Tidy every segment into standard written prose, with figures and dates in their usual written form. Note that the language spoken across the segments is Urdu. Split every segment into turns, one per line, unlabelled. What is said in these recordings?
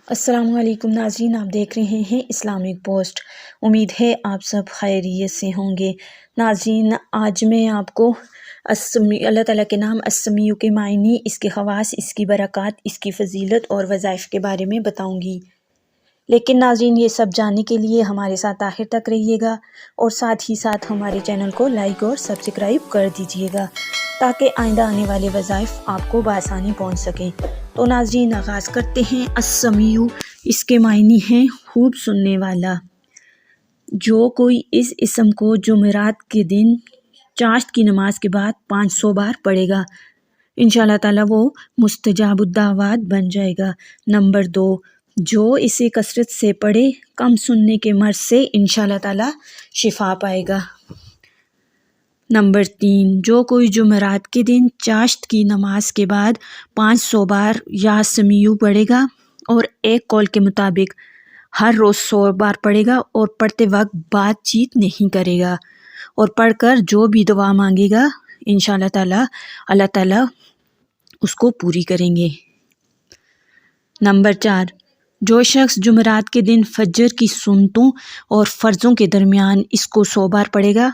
السلام علیکم ناظرین، آپ دیکھ رہے ہیں اسلامک پوسٹ۔ امید ہے آپ سب خیریت سے ہوں گے۔ ناظرین، آج میں آپ کو اللہ تعالیٰ کے نام السمیع کے معنی، اس کے خواص، اس کی برکات، اس کی فضیلت اور وظائف کے بارے میں بتاؤں گی۔ لیکن ناظرین، یہ سب جاننے کے لیے ہمارے ساتھ آخر تک رہیے گا اور ساتھ ہی ساتھ ہمارے چینل کو لائک اور سبسکرائب کر دیجیے گا تاکہ آئندہ آنے والے وظائف آپ کو بآسانی پہنچ سکیں۔ تو ناظرین، آغاز کرتے ہیں۔ السمیع، اس کے معنی ہیں خوب سننے والا۔ جو کوئی اس اسم کو جمعرات کے دن چاشت کی نماز کے بعد 500 بار پڑھے گا، انشاءاللہ تعالیٰ وہ مستجاب الدعوات بن جائے گا۔ نمبر 2، جو اسے کثرت سے پڑھے، کم سننے کے مرض سے انشاءاللہ تعالیٰ شفا پائے گا۔ نمبر 3، جو کوئی جمعرات کے دن چاشت کی نماز کے بعد 500 بار یا سمیع پڑھے گا اور ایک قول کے مطابق ہر روز 100 بار پڑھے گا اور پڑھتے وقت بات چیت نہیں کرے گا اور پڑھ کر جو بھی دعا مانگے گا انشاءاللہ تعالیٰ اللہ تعالیٰ اس کو پوری کریں گے۔ نمبر 4، جو شخص جمعرات کے دن فجر کی سنتوں اور فرضوں کے درمیان اس کو 100 بار پڑھے گا،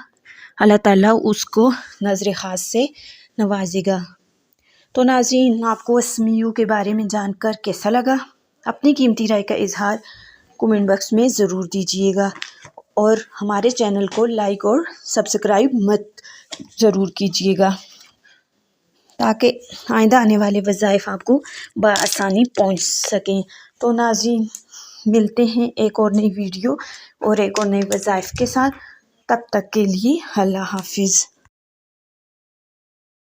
اللہ تعالیٰ اس کو نظر خاص سے نوازے گا۔ تو ناظرین، آپ کو السمیع کے بارے میں جان کر کیسا لگا؟ اپنی قیمتی رائے کا اظہار کومنٹ باکس میں ضرور دیجیے گا اور ہمارے چینل کو لائک اور سبسکرائب ضرور کیجیے گا تاکہ آئندہ آنے والے وظائف آپ کو بآسانی پہنچ سکیں۔ تو ناظرین، ملتے ہیں ایک اور نئی ویڈیو اور ایک اور نئے وظائف کے ساتھ۔ تب تک کے لیے اللہ حافظ۔